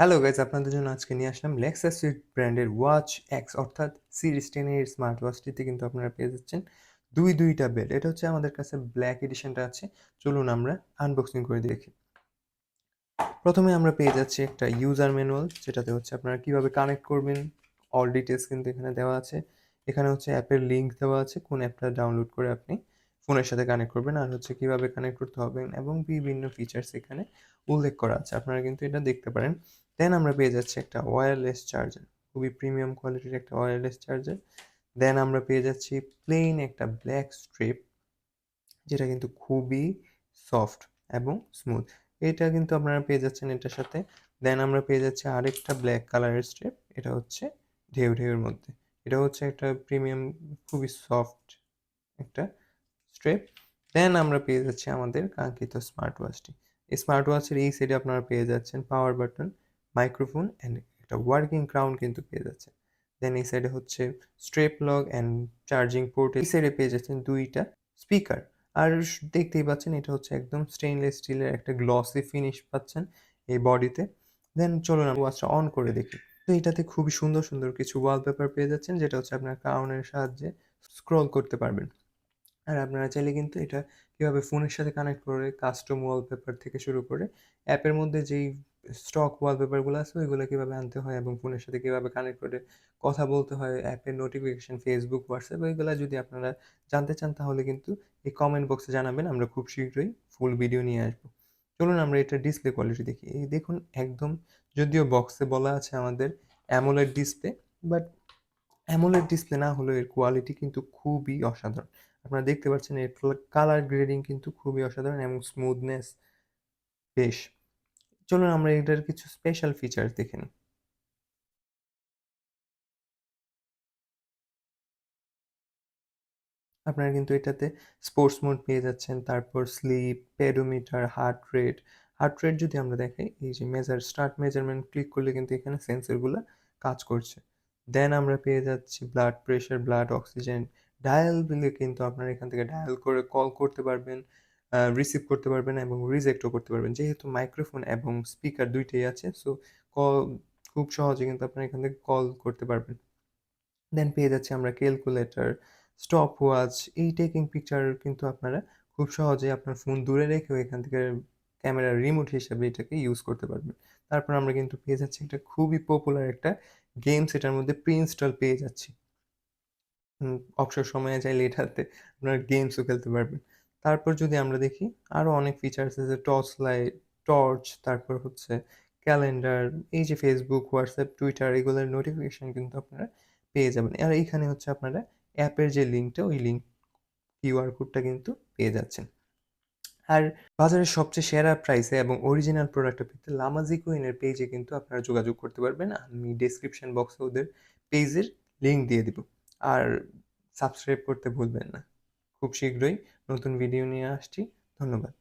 Hello guys, আপনাদের জন্য আজকে নিয়ে আসলাম লেক্সাস সুইট ব্র্যান্ডের ওয়াচ এক্স অর্থাৎ সিরিজ 10 এর স্মার্ট ওয়াচটিতে কিন্তু আপনারা পেয়ে যাচ্ছেন দুইটা বেল্ট। এটা হচ্ছে আমাদের কাছে ব্ল্যাক এডিশনটা আছে। চলুন আমরা আনবক্সিং করে দেখি। প্রথমে আমরা পেয়ে যাচ্ছি একটা ইউজার ম্যানুয়াল, যেটাতে হচ্ছে আপনারা কিভাবে কানেক্ট করবেন অল ডিটেলস কিন্তু এখানে দেওয়া আছে। এখানে হচ্ছে অ্যাপের লিঙ্ক দেওয়া আছে, কোন অ্যাপটা ডাউনলোড করে আপনি ফোনের সাথে কানেক্ট করবেন, আর হচ্ছে কিভাবে কানেক্ট করতে হবে এবং বিভিন্ন ফিচার্স এখানে উল্লেখ করা আছে। আপনারা কিন্তু এটা দেখতে পারেন। দেন আমরা পেয়ে যাচ্ছি একটা ওয়্যারলেস চার্জার, খুবই প্রিমিয়াম কোয়ালিটির একটা ওয়্যারলেস চার্জার। দেন আমরা পেয়ে যাচ্ছি প্লেন একটা ব্ল্যাক স্ট্রিপ, যেটা কিন্তু খুবই সফট এবং স্মুথ। এটা কিন্তু আপনারা পেয়ে যাচ্ছেন এটার সাথে। দেন আমরা পেয়ে যাচ্ছি আরেকটা ব্ল্যাক কালারের স্ট্রিপ, এটা হচ্ছে ঢেউয়ের মধ্যে। এটা হচ্ছে একটা প্রিমিয়াম, খুবই সফট একটা স্ট্রিপ। দেন আমরা পেয়ে যাচ্ছি আমাদের কাঙ্ক্ষিত স্মার্ট ওয়াচটি। এই স্মার্ট ওয়াচের এই সাইডে আপনারা পেয়ে যাচ্ছেন পাওয়ার বাটন, মাইক্রোফোন অ্যান্ড একটা ওয়ার্কিং ক্রাউন কিন্তু পেয়ে যাচ্ছেন। দেন এই সাইডে হচ্ছে strap lock and charging port. এই সাইডে পেয়ে যাচ্ছেন দুইটা স্পিকার। আর দেখতেই পাচ্ছেন এটা হচ্ছে একদম স্টেইনলেস স্টিলের একটা গ্লসি ফিনিশ পাচ্ছেন এই বডিতে। দেন চলুন আমরা ওয়াচটা অন করে দেখি। তো এটাতে খুবই সুন্দর সুন্দর কিছু ওয়ালপেপার পেয়ে যাচ্ছেন, যেটা হচ্ছে আপনার ক্রাউনের সাহায্যে স্ক্রল করতে পারবেন। আর আপনারা চাইলে কিন্তু এটা কীভাবে ফোনের সাথে কানেক্ট করে কাস্টম ওয়ালপেপার থেকে শুরু করে অ্যাপের মধ্যে যেই স্টক ওয়ালপেপারগুলো আছে ওইগুলো কীভাবে আনতে হয় এবং ফোনের সাথে কীভাবে কানেক্ট করে কথা বলতে হয়, অ্যাপের নোটিফিকেশন, ফেসবুক, হোয়াটসঅ্যাপ ওইগুলো যদি আপনারা জানতে চান তাহলে কিন্তু এই কমেন্ট বক্সে জানাবেন। আমরা খুব শীঘ্রই ফুল ভিডিও নিয়ে আসবো। চলুন আমরা এটার ডিসপ্লে কোয়ালিটি দেখি। এই দেখুন, একদম, যদিও বক্সে বলা আছে আমাদের AMOLED display, but AMOLED display না হলেও এর কোয়ালিটি কিন্তু খুবই অসাধারণ। আপনারা দেখতে পাচ্ছেন এর কালার গ্রেডিং কিন্তু খুবই অসাধারণ এবং স্মুথনেস বেশ। চলুন আমরা এটার কিছু স্পেশাল ফিচার্স দেখে নিই। আপনারা কিন্তু এটাতে স্পোর্টস মোড পেয়ে যাচ্ছেন, তারপর স্লিপ, পেডোমিটার, হার্ট রেট যদি আমরা দেখাই, এই যে স্টার্ট মেজারমেন্ট ক্লিক করলে কিন্তু এখানে সেন্সরগুলো কাজ করছে। দেন আমরা পেয়ে যাচ্ছি blood pressure, blood oxygen, dial দিলে কিন্তু আপনারা এখান থেকে ডায়াল করে কল করতে পারবেন, রিসিভ করতে পারবেন এবং রিজেক্টও করতে পারবেন। যেহেতু মাইক্রোফোন এবং স্পিকার দুইটাই আছে, সো কল খুব সহজে কিন্তু আপনারা এখান থেকে কল করতে পারবেন। দেন পেয়ে যাচ্ছি আমরা ক্যালকুলেটর, স্টপ ওয়াচ, এই টেকিং পিকচার কিন্তু আপনারা খুব সহজেই আপনার ফোন দূরে রেখেও এখান থেকে ক্যামেরার রিমোট হিসেবে এটাকে ইউজ করতে পারবেন। তারপর আমরা কিন্তু পেয়ে যাচ্ছি একটা খুবই পপুলার একটা গেমস, এটার মধ্যে প্রি ইনস্টল পেয়ে যাচ্ছি। অবসর সময়ে চাইলে এটাতে আপনারা গেমসও খেলতে পারবেন। তারপর যদি আমরা দেখি, আরও অনেক ফিচার্স আছে, টর্চ, তারপর হচ্ছে ক্যালেন্ডার, এই যে ফেসবুক, হোয়াটসঅ্যাপ, টুইটার এগুলোর নোটিফিকেশন কিন্তু আপনারা পেয়ে যাবেন। আর এইখানে হচ্ছে আপনারা অ্যাপের যে লিঙ্কটা, ওই লিঙ্ক কিউআর কোডটা কিন্তু পেয়ে যাচ্ছেন। আর বাজারের সবচেয়ে সেরা প্রাইসে এবং অরিজিনাল প্রোডাক্টটা পেতে লামাজি কুইনের পেজে কিন্তু আপনারা যোগাযোগ করতে পারবেন। আমি ডেসক্রিপশন বক্সে ওদের পেজের লিঙ্ক দিয়ে দিব। আর সাবস্ক্রাইব করতে ভুলবেন না। খুব শীঘ্রই নতুন ভিডিও নিয়ে আসছি। ধন্যবাদ।